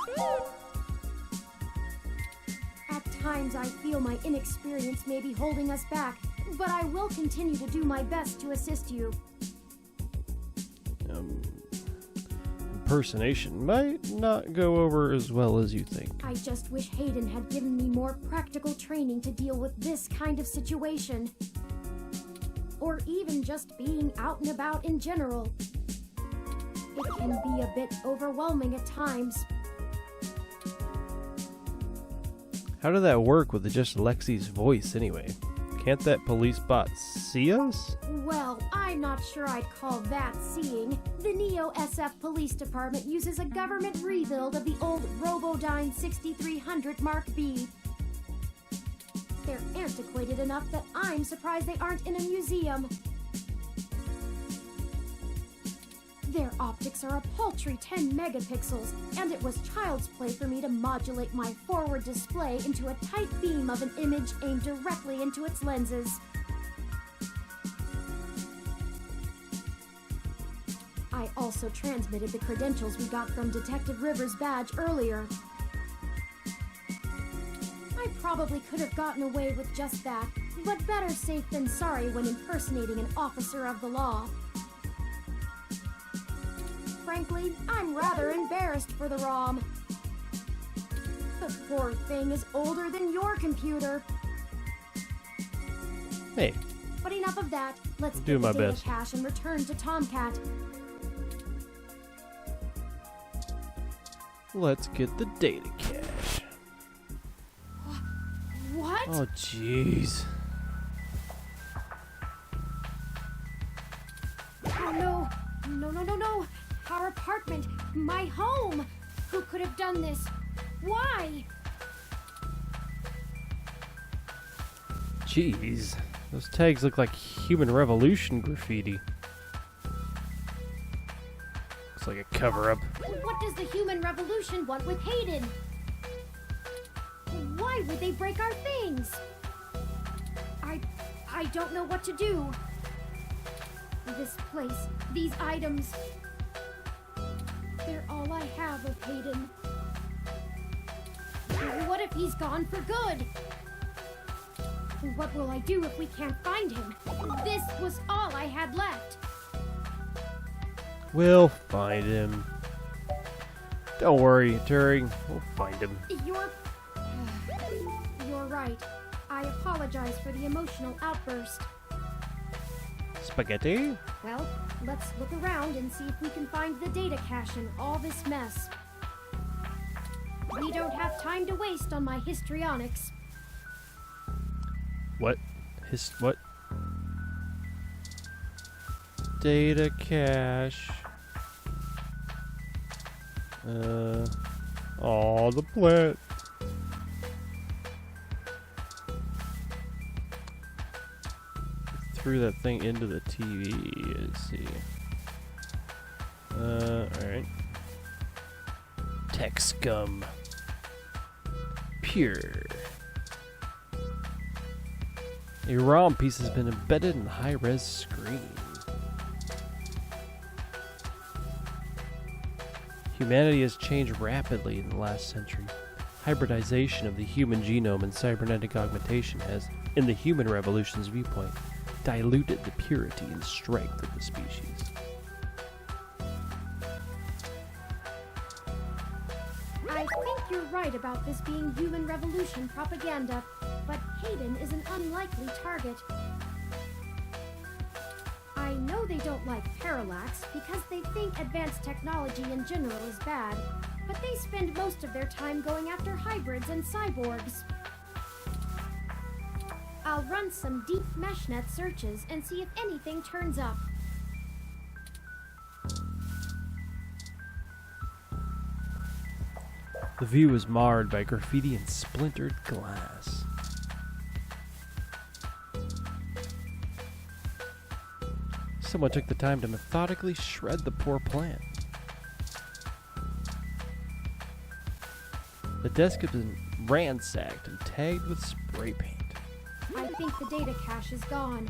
At times I feel my inexperience may be holding us back, but I will continue to do my best to assist you. Impersonation might not go over as well as you think. I just wish Hayden had given me more practical training to deal with this kind of situation. Or even just being out and about in general. It can be a bit overwhelming at times. How did that work with just Lexi's voice anyway? Can't that police bot see us? Well, I'm not sure I'd call that seeing. The Neo SF Police Department uses a government rebuild of the old Robodyne 6300 Mark B. They're antiquated enough that I'm surprised they aren't in a museum. Their optics are a paltry 10 megapixels, and it was child's play for me to modulate my forward display into a tight beam of an image aimed directly into its lenses. I also transmitted the credentials we got from Detective Rivers' badge earlier. I probably could have gotten away with just that, but better safe than sorry when impersonating an officer of the law. Frankly, I'm rather embarrassed for the ROM. The poor thing is older than your computer. Hey. But enough of that. Let's Do get my the data best. cache and return to Tomcat. Let's get the data cache. What? Oh, jeez. Oh no! No, no, no, no! Our apartment! My home! Who could have done this? Why? Jeez. Those tags look like Human Revolution graffiti. Looks like a cover-up. What does the Human Revolution want with Hayden? Why would they break our things? I don't know what to do. This place, these items, they're all I have of Hayden. What if he's gone for good? What will I do if we can't find him? This was all I had left. We'll find him. Don't worry, Turing. We'll find him. You're right. I apologize for the emotional outburst. Spaghetti? Well, let's look around and see if we can find the data cache in all this mess. We don't have time to waste on my histrionics. What? What? Data cache. Oh, the plant. Threw that thing into the TV. Let's see. Alright. Tech scum. Pure. A ROM piece has been embedded in the high-res screen. Humanity has changed rapidly in the last century. Hybridization of the human genome and cybernetic augmentation has, in the human revolution's viewpoint, diluted the purity and strength of the species. I think you're right about this being human revolution propaganda, but Hayden is an unlikely target. I know they don't like Parallax because they think advanced technology in general is bad, but they spend most of their time going after hybrids and cyborgs. I'll run some deep meshnet searches and see if anything turns up. The view is marred by graffiti and splintered glass. Someone took the time to methodically shred the poor plant. The desk has been ransacked and tagged with spray paint. I think the data cache is gone.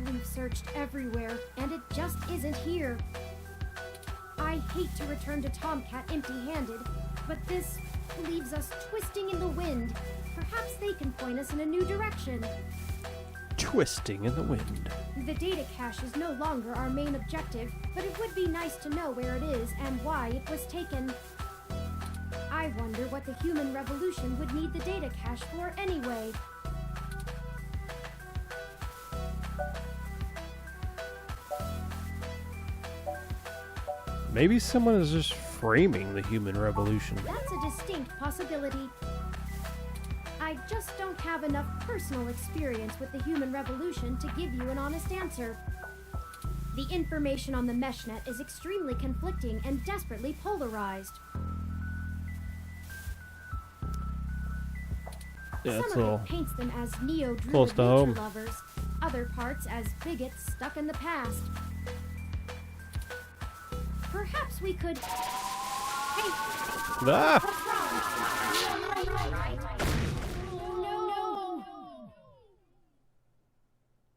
We've searched everywhere, and it just isn't here. I hate to return to Tomcat empty-handed, but this leaves us twisting in the wind. Perhaps they can point us in a new direction. Twisting in the wind. The data cache is no longer our main objective, but it would be nice to know where it is and why it was taken. I wonder what the human revolution would need the data cache for anyway. Maybe someone is just framing the human revolution. That's a distinct possibility. I just don't have enough personal experience with the human revolution to give you an honest answer. The information on the meshnet is extremely conflicting and desperately polarized. Yeah, it's a Some of little it paints them as close neo-druid to nature home. lovers, other parts as bigots stuck in the past. Perhaps we could... Hey! Ah! What's wrong? No!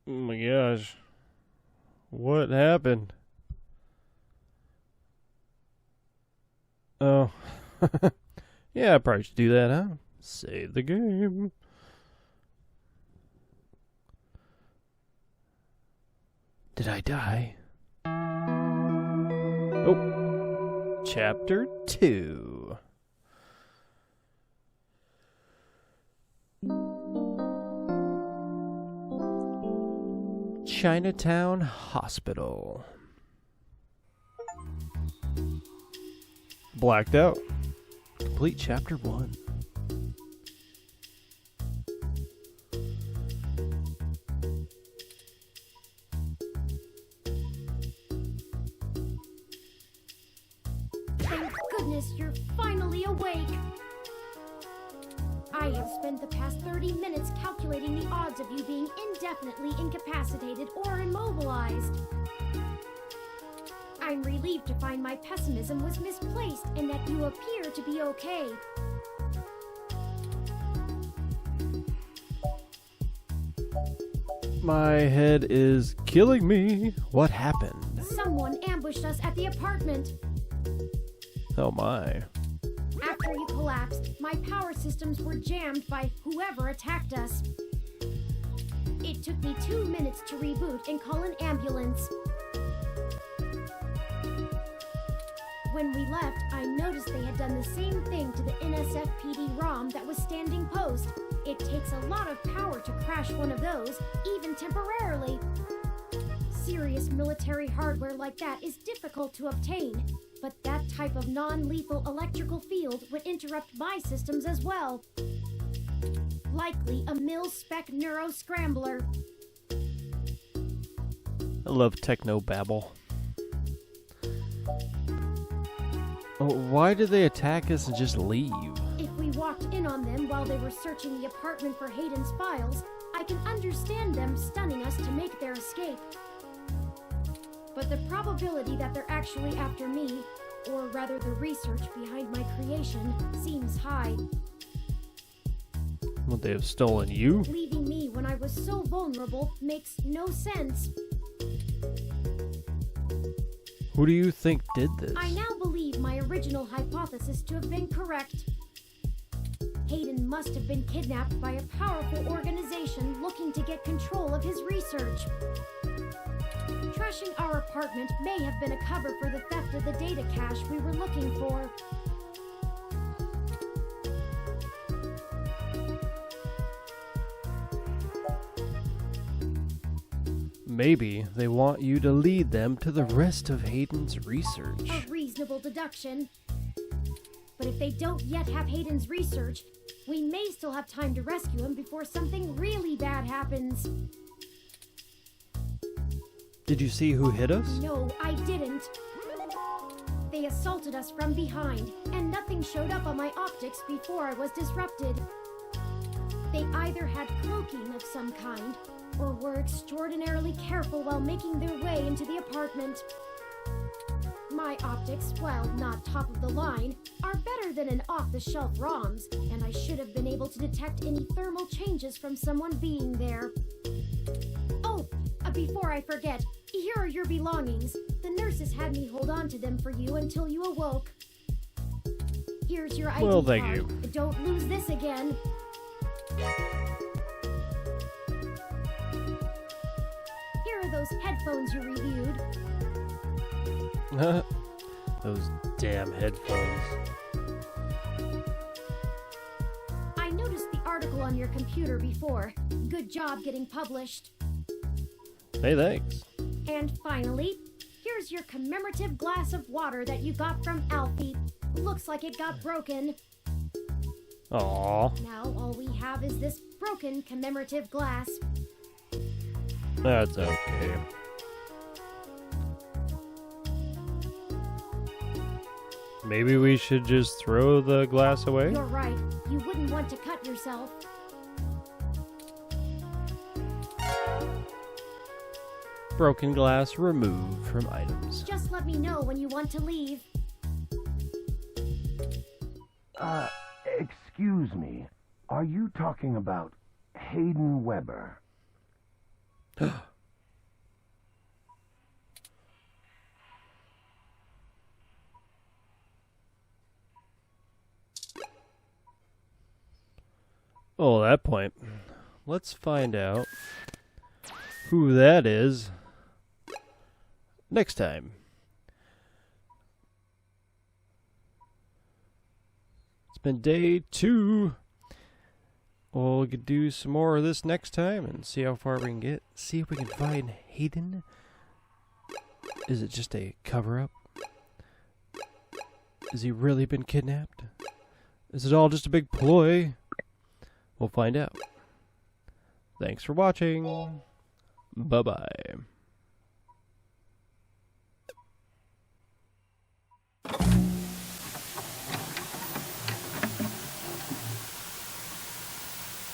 Oh my gosh. What happened? Oh. Yeah, I probably should do that, huh? Save the game. Did I die? Oh. Chapter 2. Chinatown Hospital. Blacked out. Complete chapter 1. Thank goodness you're finally awake. I have spent the past 30 minutes calculating the odds of you being indefinitely incapacitated or immobilized. I'm relieved to find my pessimism was misplaced and that you appear to be okay. My head is killing me. What happened? Someone ambushed us at the apartment. Oh my. After you collapsed, my power systems were jammed by whoever attacked us. It took me 2 minutes to reboot and call an ambulance. When we left, I noticed they had done the same thing to the NSFPD ROM that was standing post. It takes a lot of power to crash one of those, even temporarily. Serious military hardware like that is difficult to obtain, but that type of non-lethal electrical field would interrupt my systems as well. Likely a mil-spec neuro-scrambler. I love techno babble. Oh, why did they attack us and just leave? If we walked in on them while they were searching the apartment for Hayden's files, I can understand them stunning us to make their escape. But the probability that they're actually after me, or rather the research behind my creation, seems high. Would they have stolen you? Leaving me when I was so vulnerable makes no sense. Who do you think did this? I now believe my original hypothesis to have been correct. Hayden must have been kidnapped by a powerful organization looking to get control of his research. Trashing our apartment may have been a cover for the theft of the data cache we were looking for. Maybe they want you to lead them to the rest of Hayden's research. A reasonable deduction. But if they don't yet have Hayden's research, we may still have time to rescue him before something really bad happens. Did you see who hit us? No, I didn't. They assaulted us from behind, and nothing showed up on my optics before I was disrupted. They either had cloaking of some kind, or were extraordinarily careful while making their way into the apartment. My optics, while not top of the line, are better than an off-the-shelf ROM's, and I should have been able to detect any thermal changes from someone being there. Oh, before I forget, here are your belongings. The nurses had me hold on to them for you until you awoke. Here's your ID Well, thank card. you. Don't lose this again. Here are those headphones you reviewed. Those damn headphones. I noticed the article on your computer before. Good job getting published. Hey, thanks. And finally, here's your commemorative glass of water that you got from Alfie. Looks like it got broken. Aww. Now all we have is this broken commemorative glass. That's okay. Maybe we should just throw the glass away? You're right. You wouldn't want to cut yourself. Broken glass removed from items. Just let me know when you want to leave. Excuse me. Are you talking about Hayden Weber? Oh, that point. Let's find out who that is next time. It's been day 2. We'll do some more of this next time and see how far we can get. See if we can find Hayden. Is it just a cover-up? Has he really been kidnapped? Is it all just a big ploy? We'll find out. Thanks for watching. Bye-bye.